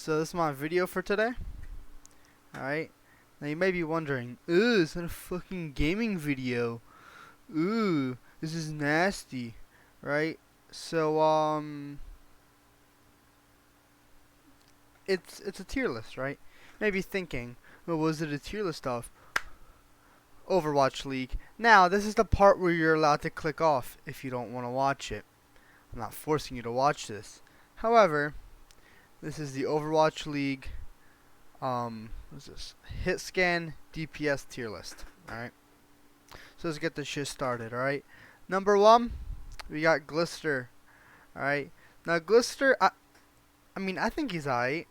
So this is my video for today. Alright. Now you may be wondering, ooh, is that a fucking gaming video? Ooh, this is nasty. Right? So it's a tier list, right? Maybe thinking, well, was it a tier list of Overwatch League? Now, this is the part where you're allowed to click off if you don't want to watch it. I'm not forcing you to watch this. However, this is the Overwatch League what's this? Hitscan DPS tier list. Alright. So let's get this shit started, alright? Number 1, we got Glister. Alright. Now Glister, I think he's alright.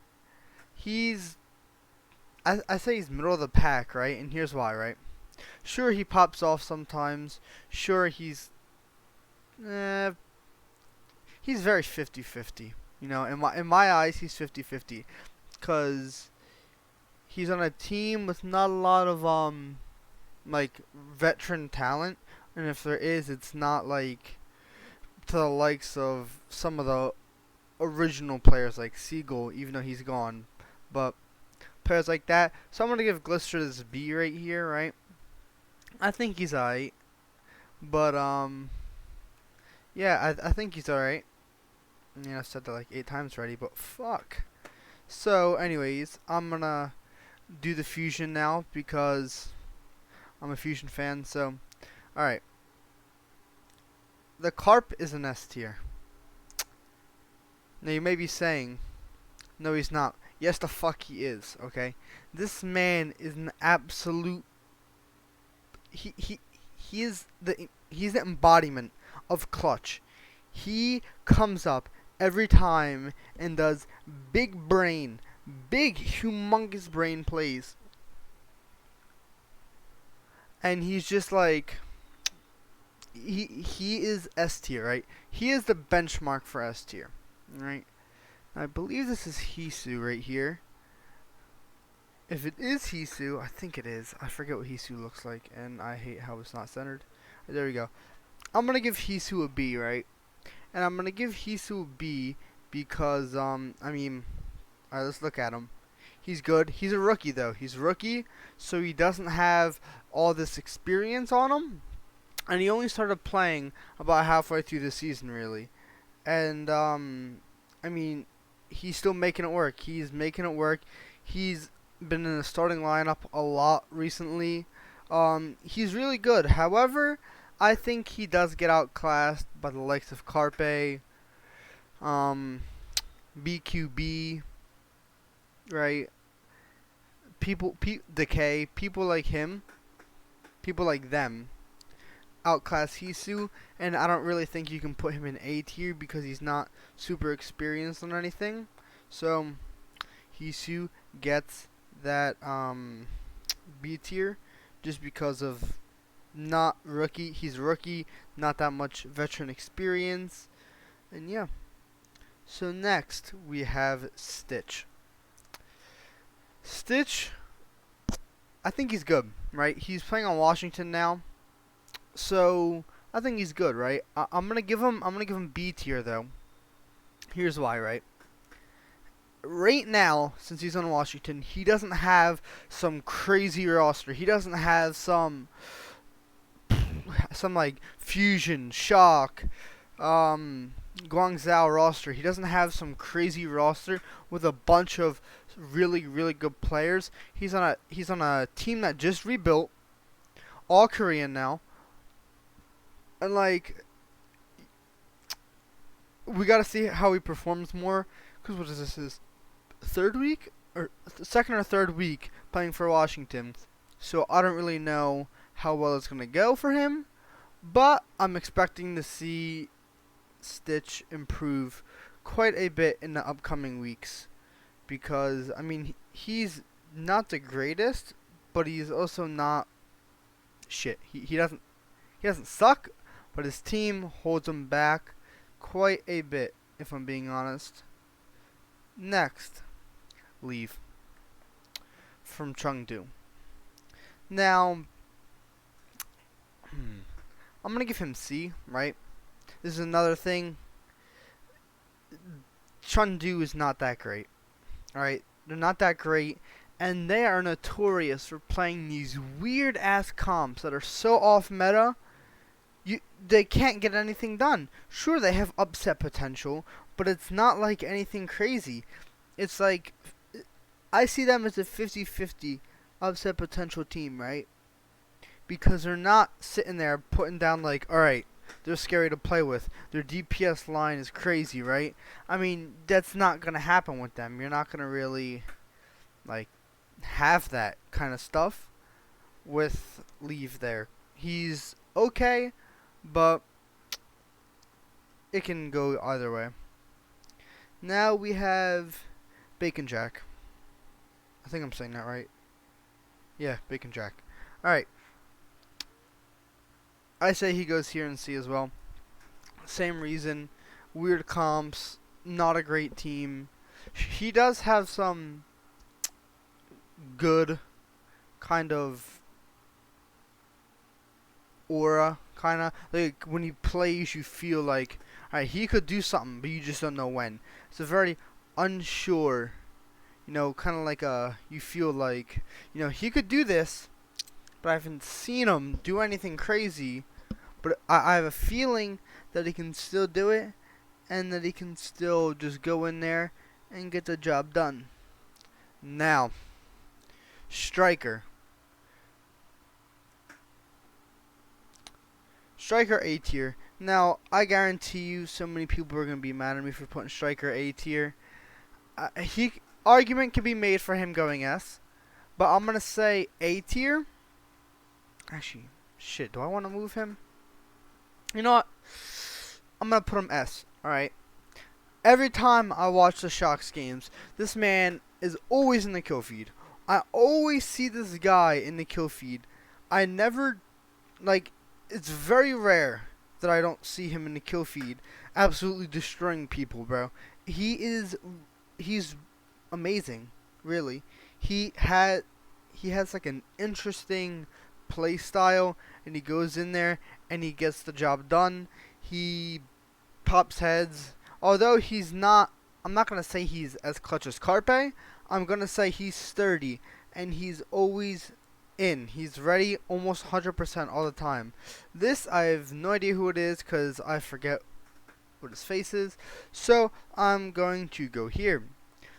I say he's middle of the pack, right? And here's why, right? Sure, he pops off sometimes. Sure, he's very 50-50. You know, in my eyes, he's 50-50. Cause he's on a team with not a lot of like veteran talent, and if there is, it's not like to the likes of some of the original players like Siegel, even though he's gone. But players like that. So I'm gonna give Glister this B right here, right? I think he's alright, but yeah, I think he's alright. Yeah, I said that like 8 times already, but fuck. So, anyways, I'm gonna do the fusion now because I'm a fusion fan. So, alright. The Carp is an S tier. Now you may be saying, no, he's not. Yes, the fuck he is. Okay, this man is an absolute. He's the embodiment of clutch. He comes up every time and does big humongous brain plays. And he's just like, he is S tier, right? He is the benchmark for S tier, right? I believe this is Hisu right here. If it is Hisu, I think it is. I forget what Hisu looks like, and I hate how it's not centered. There we go. I'm gonna give Hisu a B, right? And I'm gonna give Hisu a B because alright, let's look at him. He's good. He's a rookie though. He's a rookie, so he doesn't have all this experience on him, and he only started playing about halfway through the season, really. And he's still making it work. He's making it work. He's been in the starting lineup a lot recently. He's really good. However, I think he does get outclassed by the likes of Carpe, BQB, right? Decay, people like him, people like them, outclass Hisu, and I don't really think you can put him in A tier because he's not super experienced on anything. So Hisu gets that B tier just because of not rookie. He's a rookie, not that much veteran experience, and yeah. So next we have Stitch. Stitch, I think he's good, right? He's playing on Washington now, so I think he's good, right? I'm gonna give him B tier though. Here's why, right? Right now, since he's on Washington, he doesn't have some crazy roster. He doesn't have some like Fusion, Shock, Guangzhou roster. He doesn't have some crazy roster with a bunch of really good players. He's on a team that just rebuilt, all Korean now, and like we gotta see how he performs more. Cause what is this? His third week or second or third week playing for Washington, so I don't really know how well it's gonna go for him, but I'm expecting to see Stitch improve quite a bit in the upcoming weeks, because he's not the greatest, but he's also not shit. He doesn't suck, but his team holds him back quite a bit, if I'm being honest. Next, Leave from Chengdu. Now, I'm gonna give him C, right? This is another thing. Chengdu is not that great. Alright, they're not that great, and they are notorious for playing these weird ass comps that are so off meta. They can't get anything done. Sure, they have upset potential, but it's not like anything crazy. It's like, I see them as a 50-50 upset potential team, right? Because they're not sitting there putting down like, alright, they're scary to play with. Their DPS line is crazy, right? I mean, that's not going to happen with them. You're not going to really, like, have that kind of stuff with Leave there. He's okay, but it can go either way. Now we have Bacon Jack. I think I'm saying that right. Yeah, Bacon Jack. Alright. I say he goes here in C as well. Same reason. Weird comps. Not a great team. He does have some good kind of aura, kind of. Like, when he plays, you feel like, alright, he could do something, but you just don't know when. It's a very unsure, you know, kind of like you feel like, you know, he could do this, but I haven't seen him do anything crazy. But I have a feeling that he can still do it, and that he can still just go in there and get the job done. Now, Striker. Striker A tier. Now, I guarantee you so many people are going to be mad at me for putting Striker A tier. Argument can be made for him going S, but I'm going to say A tier. Actually, shit, do I want to move him? You know what? I'm going to put him S, alright? Every time I watch the Shocks games, this man is always in the kill feed. I always see this guy in the kill feed. I never, like, it's very rare that I don't see him in the kill feed absolutely destroying people, bro. He's amazing, really. He has like an interesting play style, and he goes in there and he gets the job done. He pops heads. Although he's not, I'm not going to say he's as clutch as Carpe. I'm going to say he's sturdy, and he's always in. He's ready almost 100% all the time. This, I have no idea who it is because I forget what his face is. So, I'm going to go here.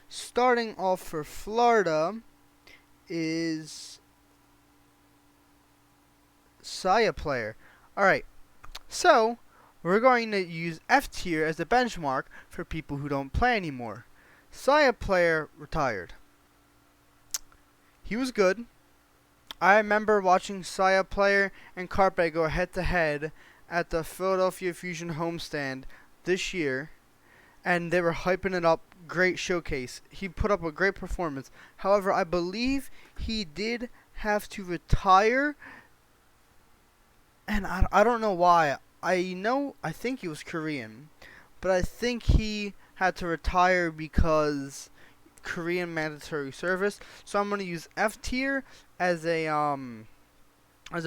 Starting off for Florida is Saya player. Alright, so we're going to use F tier as a benchmark for people who don't play anymore. Saya player retired. He was good. I remember watching Saya player and Carpe go head to head at the Philadelphia Fusion homestand this year, and they were hyping it up. Great showcase. He put up a great performance. However, I believe he did have to retire, and I don't know why. I think he was Korean, but I think he had to retire because Korean mandatory service. So I'm going to use F tier as a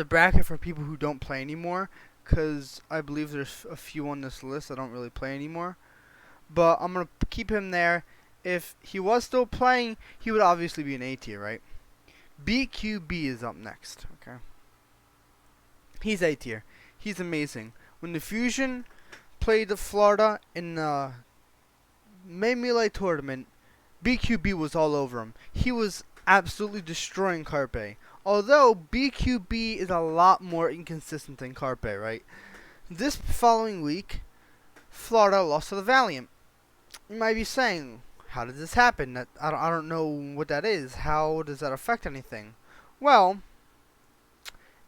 bracket for people who don't play anymore, because I believe there's a few on this list that don't really play anymore. But I'm going to keep him there. If he was still playing, he would obviously be an A tier, right? BQB is up next, okay? He's A tier. He's amazing. When the Fusion played the Florida in the Melee tournament, BQB was all over him. He was absolutely destroying Carpe. Although BQB is a lot more inconsistent than Carpe, right? This following week, Florida lost to the Valiant. You might be saying, how did this happen? I don't know what that is. How does that affect anything? Well,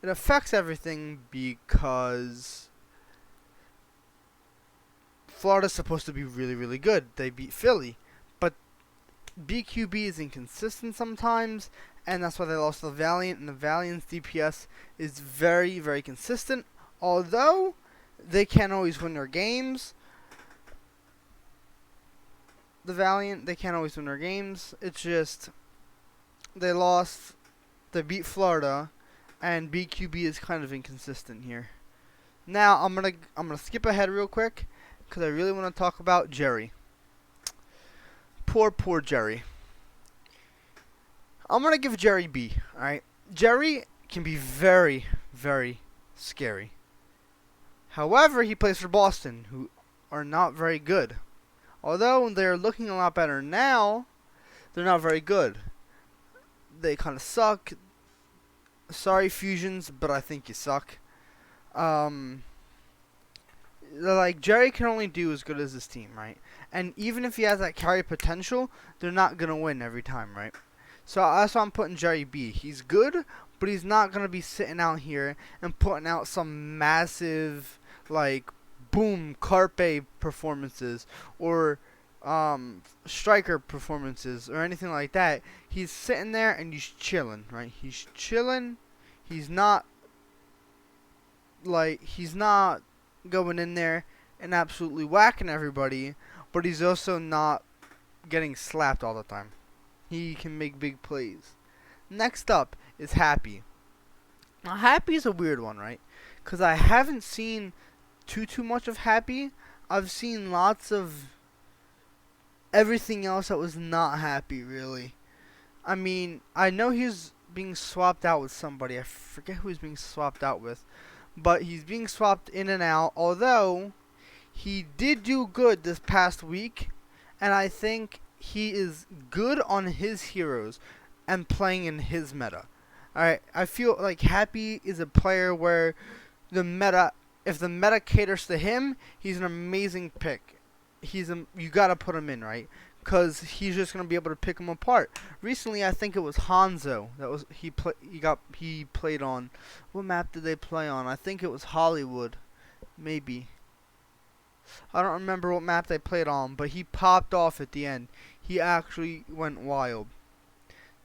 it affects everything because Florida's supposed to be really, really good. They beat Philly. But BQB is inconsistent sometimes, and that's why they lost to the Valiant, and the Valiant's DPS is very, very consistent. Although they can't always win their games. The Valiant, they can't always win their games. It's just they lost, they beat Florida, and BQB is kind of inconsistent here. Now I'm gonna skip ahead real quick because I really want to talk about Jerry. Poor Jerry. I'm gonna give Jerry B. All right, Jerry can be very, very scary. However, he plays for Boston, who are not very good. Although they're looking a lot better now, they're not very good. They kind of suck. Sorry, Fusions, but I think you suck. Like, Jerry can only do as good as his team, right? And even if he has that carry potential, they're not going to win every time, right? So that's why I'm putting Jerry B. He's good, but he's not going to be sitting out here and putting out some massive, like, boom, Carpe performances or striker performances or anything like that. He's sitting there and he's chilling, right? He's chilling. He's not going in there and absolutely whacking everybody, but he's also not getting slapped all the time. He can make big plays. Next up is Happy. Now, Happy is a weird one, right? Because I haven't seen too much of Happy. I've seen lots of everything else that was not Happy, really. I mean, I know he's being swapped out with somebody. I forget who he's being swapped out with. But he's being swapped in and out, although he did do good this past week, and I think he is good on his heroes and playing in his meta. Alright, I feel like Happy is a player where the meta, if the meta caters to him, he's an amazing pick. You gotta put him in, right? Because he's just gonna be able to pick them apart. Recently, I think it was Hanzo that he played on. What map did they play on? I think it was Hollywood, maybe. I don't remember what map they played on, but he popped off at the end. He actually went wild.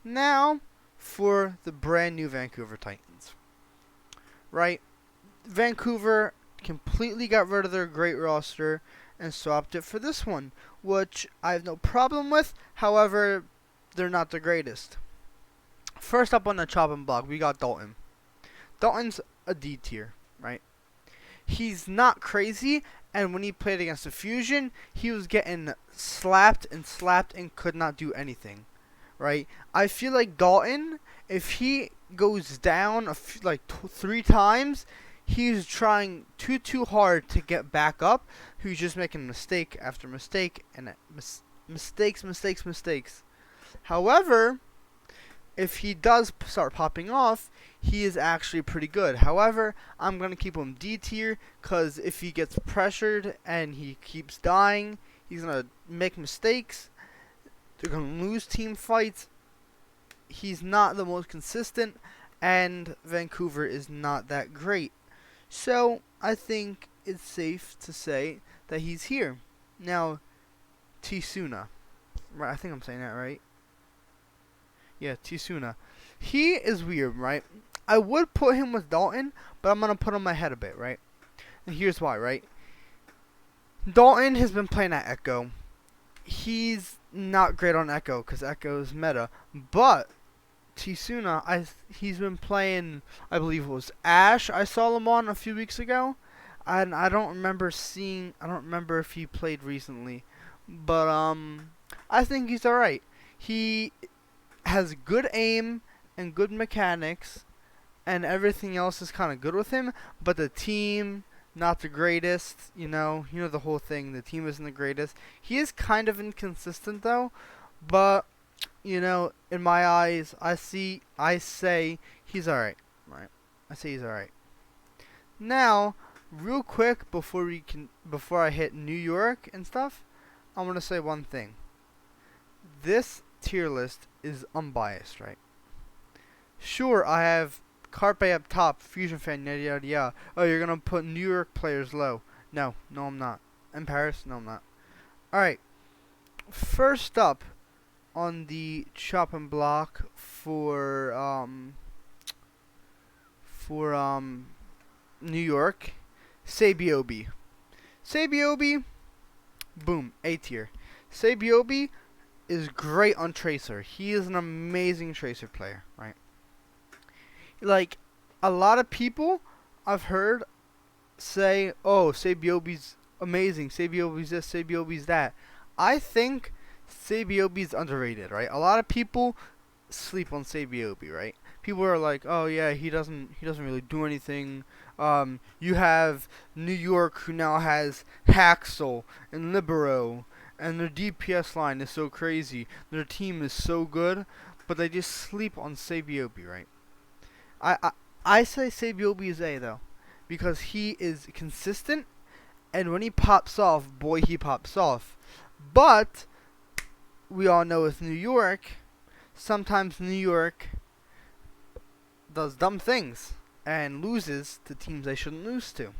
Now for the brand new Vancouver Titans. Right, Vancouver completely got rid of their great roster and swapped it for this one, which I have no problem with. However, they're not the greatest. First up on the chopping block, we got Dalton. Dalton's a D tier, right? He's not crazy, and when he played against the Fusion, he was getting slapped and could not do anything, right? I feel like Dalton, if he goes down 3 times, he's trying too hard to get back up. He's just making mistake after mistake and mistakes. However, if he does start popping off, he is actually pretty good. However, I'm going to keep him D tier because if he gets pressured and he keeps dying, he's going to make mistakes. They're going to lose team fights. He's not the most consistent, and Vancouver is not that great. So, I think it's safe to say that he's here. Now, Tsuna. Right, I think I'm saying that right. Yeah, Tsuna. He is weird, right? I would put him with Dalton, but I'm going to put him ahead a bit, right? And here's why, right? Dalton has been playing at Echo. He's not great on Echo because Echo is meta. But Tsuna, he's been playing, I believe it was Ashe. I saw him on a few weeks ago. And I don't remember if he played recently. But I think he's alright. He has good aim and good mechanics, and everything else is kind of good with him, but the team, not the greatest, you know the whole thing, the team isn't the greatest. He is kind of inconsistent though, but, in my eyes, I say he's alright, right? I say he's alright. Now, real quick, before I hit New York and stuff, I want to say one thing. This tier list is unbiased, right? Sure, I have Carpe up top, Fusion fan, yada yada yada. Oh, you're gonna put New York players low. No, I'm not. And Paris? No, I'm not. Alright. First up on the chopping block for New York, Sabiobi. Sabiobi, boom, A tier. Sabiobi is great on Tracer. He is an amazing Tracer player, right? Like, a lot of people I've heard say, oh, Sabiobi's amazing, Sabiobi's this, Sabiobi's that. I think Sabiobi's underrated, right? A lot of people sleep on Sabiobi, right? People are like, oh yeah, he doesn't really do anything. You have New York, who now has Haxel and Libero, and their DPS line is so crazy. Their team is so good, but they just sleep on Sabiobi, right? I I, I say Sabiobi is A though, because he is consistent, and when he pops off, boy, he pops off. But we all know with New York, sometimes New York does dumb things and loses to teams they shouldn't lose to.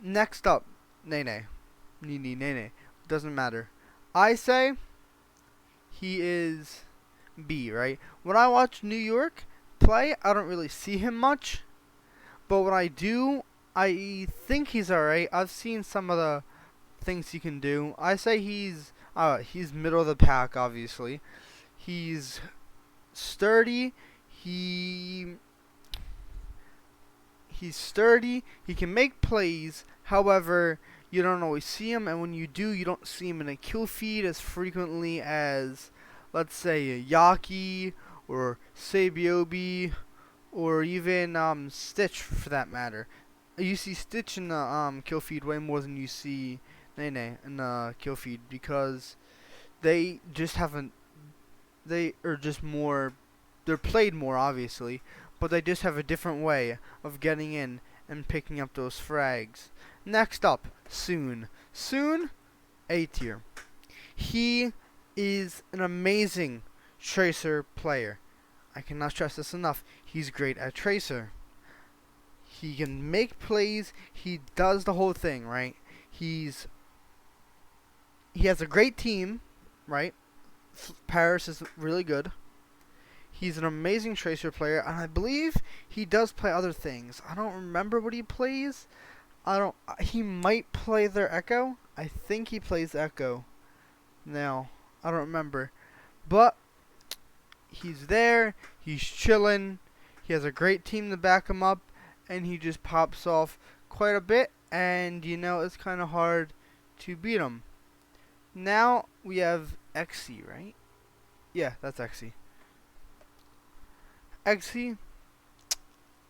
Next up, Nene. Nene. Doesn't matter. I say he is B, right? When I watch New York play, I don't really see him much. But when I do, I think he's alright. I've seen some of the things he can do. I say he's middle of the pack, obviously. He's sturdy. He's sturdy. He can make plays. However, you don't always see him, and when you do, you don't see him in a kill feed as frequently as, let's say, Yaki or Sabiobi or even Stitch, for that matter. You see Stitch in the kill feed way more than you see Nene in the kill feed, because they just haven't. They are just more. They're played more, obviously, but they just have a different way of getting in and picking up those frags. Next up, Soon, A tier. He is an amazing Tracer player. I cannot stress this enough. He's great at Tracer. He can make plays. He does the whole thing, right? He has a great team, right? Paris is really good. He's an amazing Tracer player, and I believe he does play other things. I don't remember what he plays. He might play their Echo. I think he plays Echo. Now, I don't remember. But he's there. He's chilling. He has a great team to back him up, and he just pops off quite a bit. And it's kind of hard to beat him. Now we have XC, right? Yeah, that's XC. XC.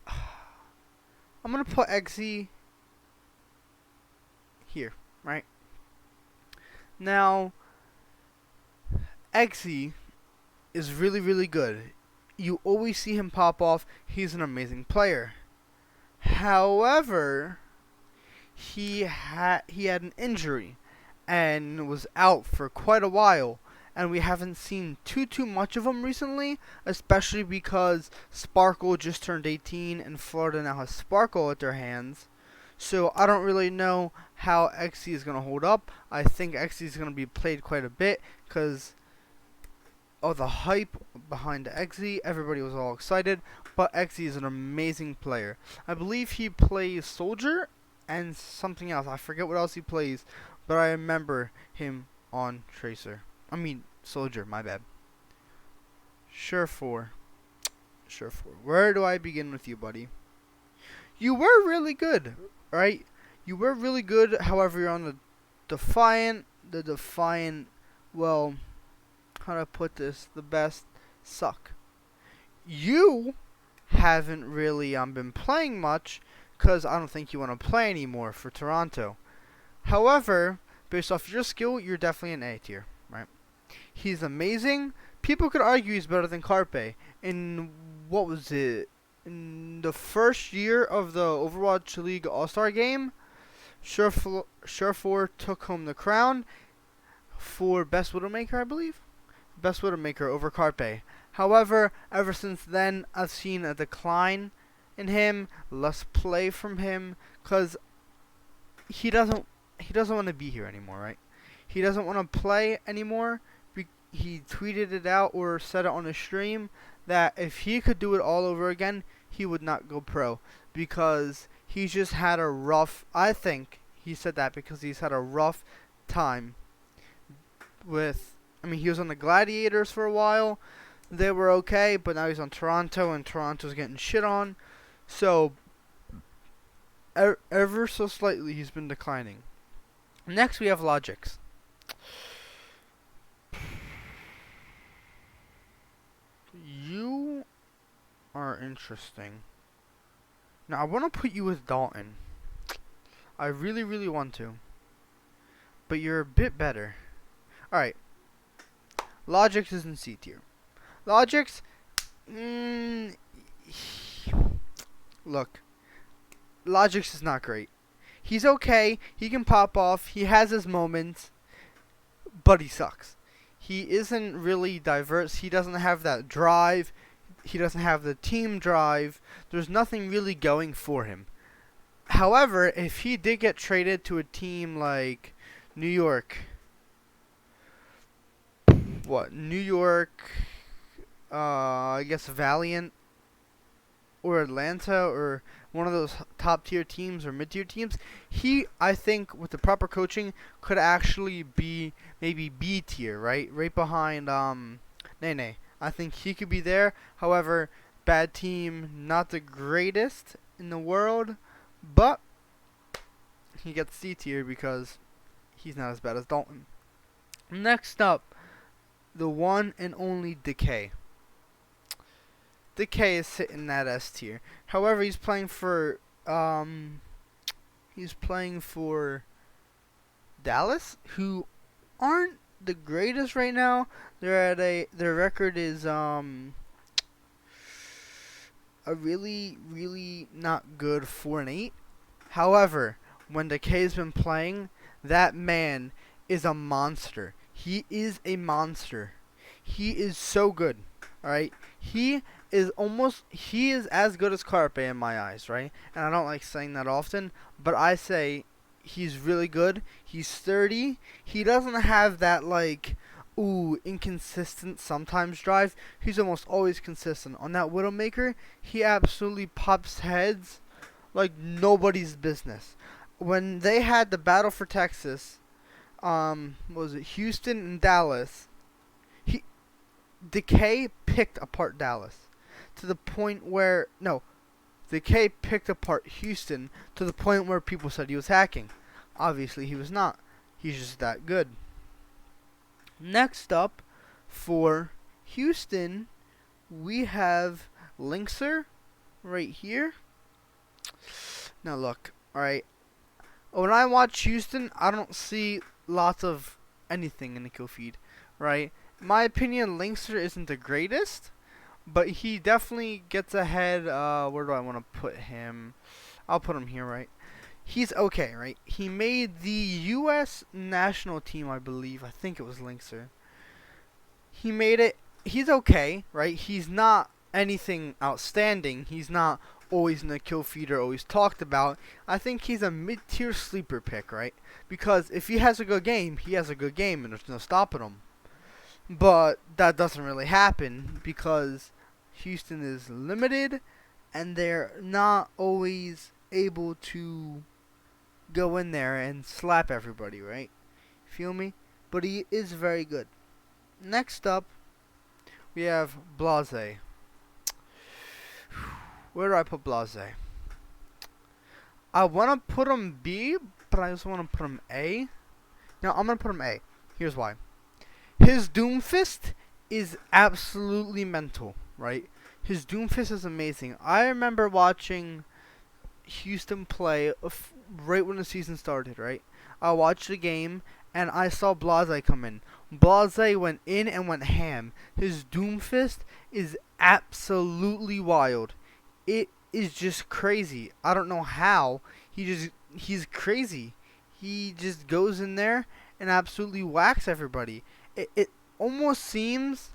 I'm gonna put XC here, right? Now, XC is really, really good. You always see him pop off. He's an amazing player. However, he had an injury and was out for quite a while, and we haven't seen too much of him recently, especially because Sparkle just turned 18 and Florida now has Sparkle at their hands. So I don't really know how XC is going to hold up. I think XC is going to be played quite a bit because of the hype behind XC. Everybody was all excited, but XC is an amazing player. I believe he plays Soldier and something else. I forget what else he plays, but I remember him on Tracer. Soldier, my bad. Sure 4. Where do I begin with you, buddy? You were really good, right? You were really good. However, you're on the Defiant. Well, how do I put this? The best suck. You haven't really been playing much because I don't think you want to play anymore for Toronto. However, based off your skill, you're definitely an A tier, right? He's amazing. People could argue he's better than Carpe. In what was it? In the first year of the Overwatch League All-Star game, Sure4 took home the crown for Best Widowmaker, I believe. Best Widowmaker over Carpe. However, ever since then, I've seen a decline in him, less play from him, because he doesn't want to be here anymore, right? He doesn't want to play anymore. He tweeted it out or said it on a stream that if he could do it all over again, he would not go pro, because he's just had a rough, I think he said that because he's had a rough time with, he was on the Gladiators for a while. They were okay, but now he's on Toronto, and Toronto's getting shit on. So, ever so slightly, he's been declining. Next, we have Logix. interesting. Now, I want to put you with Dalton. I really, really want to. But you're a bit better. Alright. Logix is in C tier. Logix, look. Logix is not great. He's okay. He can pop off. He has his moments. But he sucks. He isn't really diverse. He doesn't have that drive. He doesn't have the team drive. There's nothing really going for him. However, if he did get traded to a team like New York, I guess Valiant or Atlanta or one of those top tier teams or mid tier teams, he, I think, with the proper coaching, could actually be maybe B tier, right? Right behind Nene. I think he could be there. However, bad team, not the greatest in the world, but he gets C tier because he's not as bad as Dalton. Next up, the one and only Decay. Decay is sitting at S tier. However, he's playing for Dallas, who aren't the greatest right now. Their record is a really, really not good 4-8. However, when Decay's been playing, that man is a monster. He is a monster. He is so good. Alright? He is as good as Carpe in my eyes, right? And I don't like saying that often, but I say he's really good. He's 30. He doesn't have that inconsistent sometimes drive. He's almost always consistent. On that Widowmaker, he absolutely pops heads like nobody's business. When they had the battle for Texas, what was it, Houston and Dallas, Decay picked apart Dallas to the point where Decay picked apart Houston to the point where people said he was hacking. Obviously he was not. He's just that good. Next up for Houston, we have Linkser right here. Now look, alright. When I watch Houston, I don't see lots of anything in the kill feed, right? In my opinion, Linkster isn't the greatest, but he definitely gets ahead. Where do I want to put him? I'll put him here, right? He's okay, right? He made the U.S. national team, I believe. I think it was Linkster. He made it. He's okay, right? He's not anything outstanding. He's not always in the kill feeder, always talked about. I think he's a mid-tier sleeper pick, right? Because if he has a good game, he has a good game, and there's no stopping him. But that doesn't really happen because Houston is limited and they're not always able to go in there and slap everybody, right? Feel me? But he is very good. Next up, we have Blase. Where do I put Blase? I want to put him B, but I also want to put him A. No, I'm going to put him A. Here's why. His Doomfist is absolutely mental, right? His Doomfist is amazing. I remember watching Houston play right when the season started, right? I watched the game, and I saw Blase come in. Blase went in and went ham. His Doomfist is absolutely wild. It is just crazy. I don't know how. He's crazy. He just goes in there and absolutely whacks everybody. It almost seems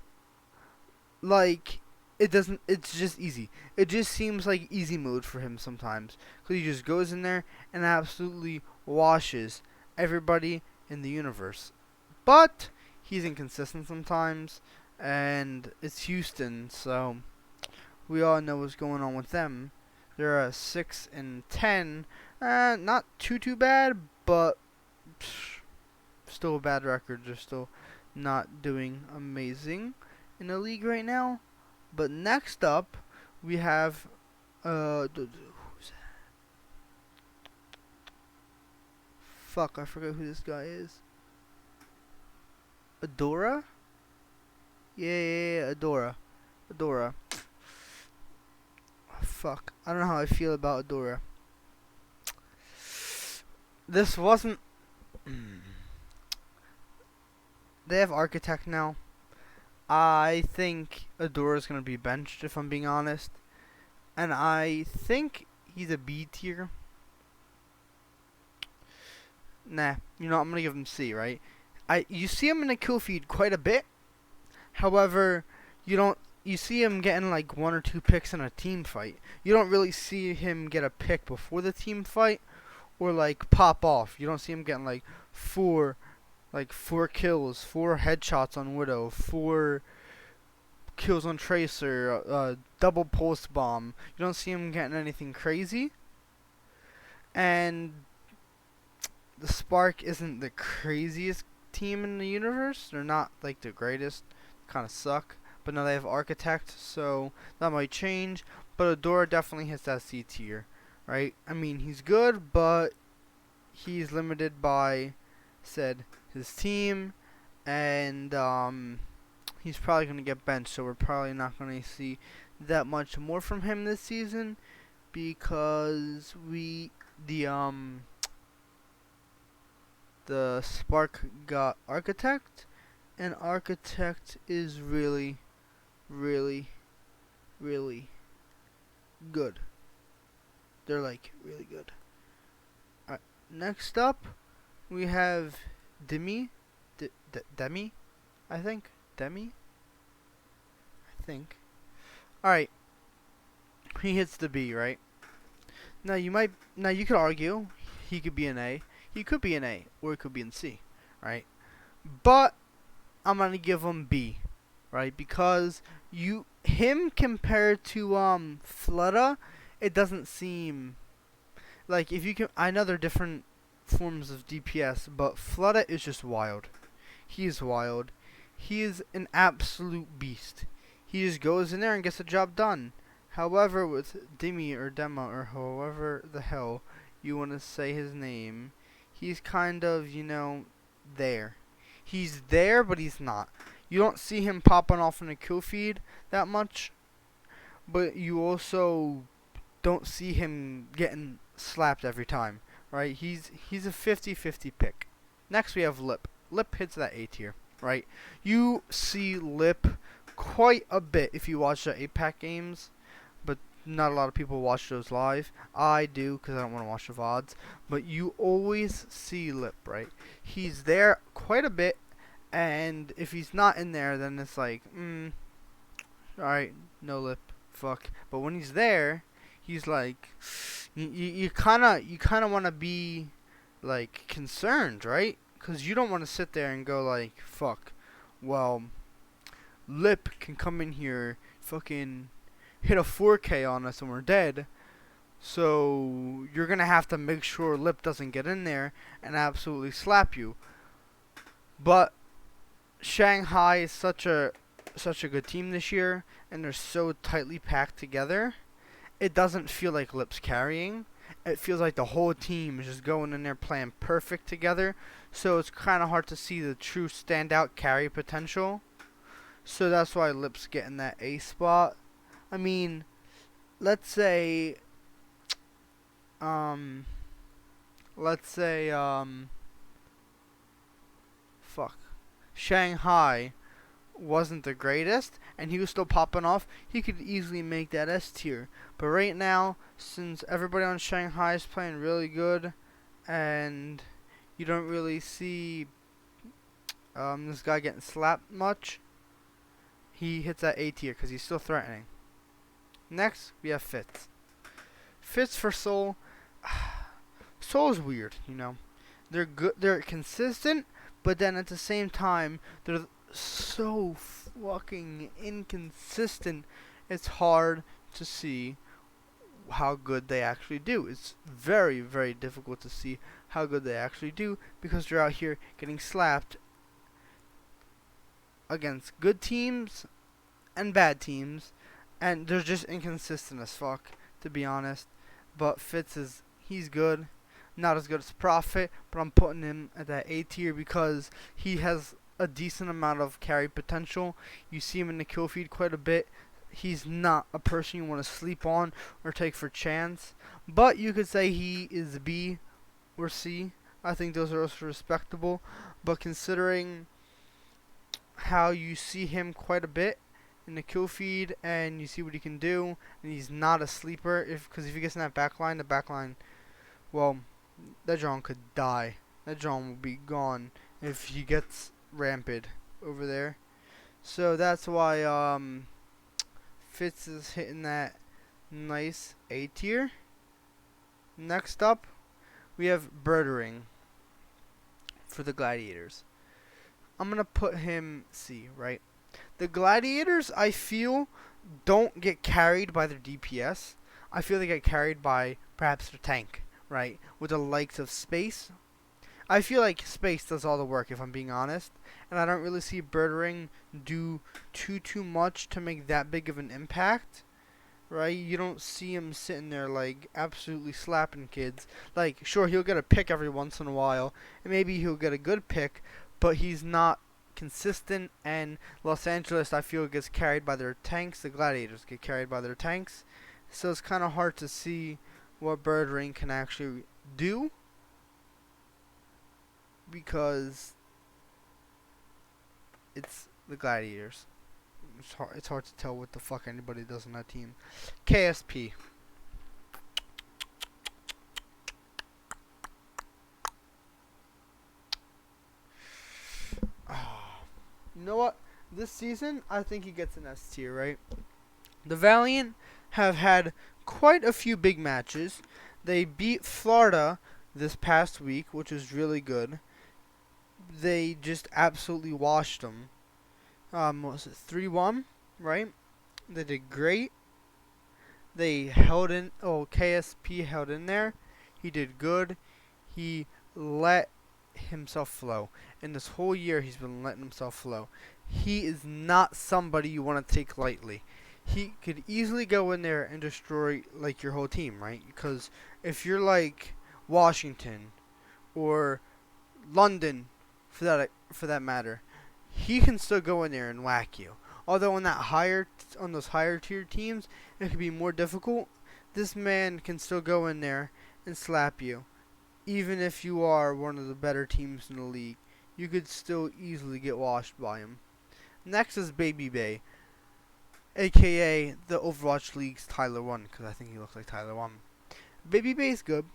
like it's just easy. It just seems like easy mode for him sometimes. Because he just goes in there and absolutely washes everybody in the universe. But he's inconsistent sometimes. And it's Houston, so we all know what's going on with them. They're 6 and 10. Not too bad, but still a bad record. They're still not doing amazing in the league right now. But next up, we have who's that? Fuck, I forgot who this guy is. Adora? Yeah, Adora. fuck. I don't know how I feel about Adora. This wasn't. They have Architect now. I think Adora's gonna be benched, if I'm being honest. And I think he's a B tier. Nah, I'm gonna give him C, right? You see him in the kill feed quite a bit. However, you see him getting like 1 or 2 picks in a team fight. You don't really see him get a pick before the team fight or like pop off. You don't see him getting like 4 kills, 4 headshots on Widow, 4 kills on Tracer, double pulse bomb. You don't see him getting anything crazy. And the Spark isn't the craziest team in the universe. They're not like the greatest. Kind of suck. But now they have Architect, so that might change. But Adora definitely hits that C tier, right? I mean, he's good, but he's limited by, his team, and he's probably going to get benched, so we're probably not going to see that much more from him this season, because the Spark got Architect, and Architect is really, really, really good. They're like really good. Alright, next up we have Demi, I think. Alright, he hits the B, right? Now you could argue he could be an A. He could be an A, or he could be in C, right? But I'm gonna give him B, right? Because him compared to Flutta, it doesn't seem like I know they're different forms of DPS, but Flutta is just wild. He is wild. He is an absolute beast. He just goes in there and gets the job done. However, with Demi or Dema or however the hell you want to say his name, he's kind of, there. He's there, but he's not. You don't see him popping off in the kill feed that much, but you also don't see him getting slapped every time, right? He's a 50-50 pick. Next we have Lip. Lip hits that A tier, right? You see Lip quite a bit if you watch the APAC games, but not a lot of people watch those live. I do, because I don't want to watch the VODs, but you always see Lip, right? He's there quite a bit, and if he's not in there, then it's like, alright, no Lip, fuck. But when he's there, he's like, you kind of want to be like concerned, right? Because you don't want to sit there and go like, fuck, well, Lip can come in here, fucking hit a 4K on us and we're dead. So you're gonna have to make sure Lip doesn't get in there and absolutely slap you. But Shanghai is such a good team this year, and they're so tightly packed together. It doesn't feel like Lip's carrying. It feels like the whole team is just going in there playing perfect together. So it's kind of hard to see the true standout carry potential. So that's why Lip's getting that A spot. I mean, let's say Shanghai wasn't the greatest and he was still popping off, he could easily make that S tier. But right now, since everybody on Shanghai is playing really good and you don't really see this guy getting slapped much, he hits that A tier because he's still threatening. Next, we have Fitz. Fitz for Soul. Soul is weird, They're good. They're consistent, but then at the same time, they're so fucking inconsistent. It's hard to see how good they actually do. It's very, very difficult to see how good they actually do because they're out here getting slapped against good teams and bad teams, and they're just inconsistent as fuck, to be honest. But Fitz he's good. Not as good as Prophet, but I'm putting him at that A tier because he has a decent amount of carry potential. You see him in the kill feed quite a bit. he's not a person you want to sleep on or take for chance. But you could say he is B or C. I think those are also respectable. But considering how you see him quite a bit in the kill feed and you see what he can do, and he's not a sleeper, because if he gets in that backline, the backline, well, that drone could die. That drone will be gone if he gets ramped over there. So that's why Fitz is hitting that nice A tier. Next up, we have Birdering for the Gladiators. I'm going to put him C, right? The Gladiators, I feel, don't get carried by their DPS. I feel they get carried by perhaps their tank, right? With the likes of Space. I feel like Space does all the work, if I'm being honest. And I don't really see Birdering do too much to make that big of an impact. Right? You don't see him sitting there like absolutely slapping kids. Like, sure, he'll get a pick every once in a while, and maybe he'll get a good pick, but he's not consistent. And Los Angeles, I feel, gets carried by their tanks. The Gladiators get carried by their tanks. So it's kind of hard to see what Birdering can actually do, because it's the Gladiators. It's hard to tell what the fuck anybody does on that team. KSP. You know what? This season, I think he gets an S tier, right? The Valiant have had quite a few big matches. They beat Florida this past week, which was really good. They just absolutely washed them. What was it, 3-1, right? They did great. They held in. Oh, KSP held in there. He did good. He let himself flow. And this whole year, he's been letting himself flow. He is not somebody you want to take lightly. He could easily go in there and destroy like your whole team, right? Because if you're like Washington or London, for that matter, he can still go in there and whack you. Although on those higher tier teams, it can be more difficult. This man can still go in there and slap you. Even if you are one of the better teams in the league, you could still easily get washed by him. Next is Baby Bay, aka the Overwatch League's Tyler 1, because I think he looks like Tyler 1. Baby Bay's good,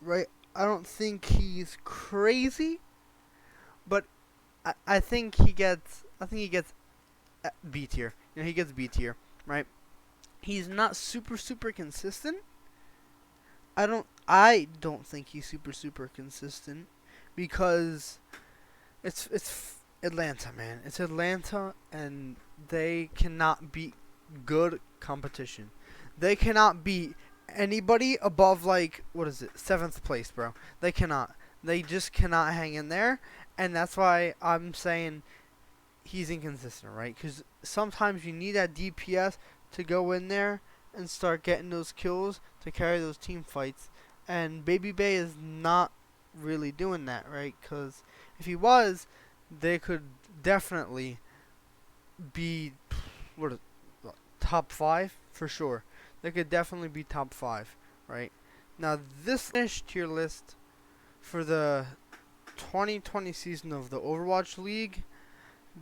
right? I don't think he's crazy, but I think he gets B tier. You know, he gets B tier, right? He's not super consistent. I don't think he's super consistent, because it's Atlanta, man. It's Atlanta, and they cannot beat good competition. They cannot beat anybody above, like, what is it, 7th place, bro. They cannot. They just cannot hang in there. And that's why I'm saying he's inconsistent, right? Because sometimes you need that DPS to go in there and start getting those kills to carry those team fights. And Baby Bay is not really doing that, right? Because if he was, they could definitely be top 5 for sure. They could definitely be top 5, right? Now, this finished tier list for the 2020 season of the Overwatch League,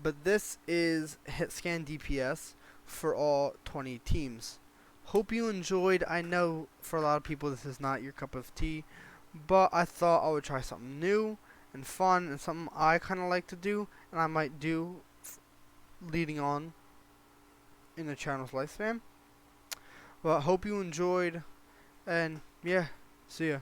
but this is Hitscan DPS for all 20 teams. Hope you enjoyed. I know for a lot of people this is not your cup of tea, but I thought I would try something new and fun and something I kind of like to do, and I might do leading on in the channel's lifespan. Well, I hope you enjoyed, and yeah, see ya.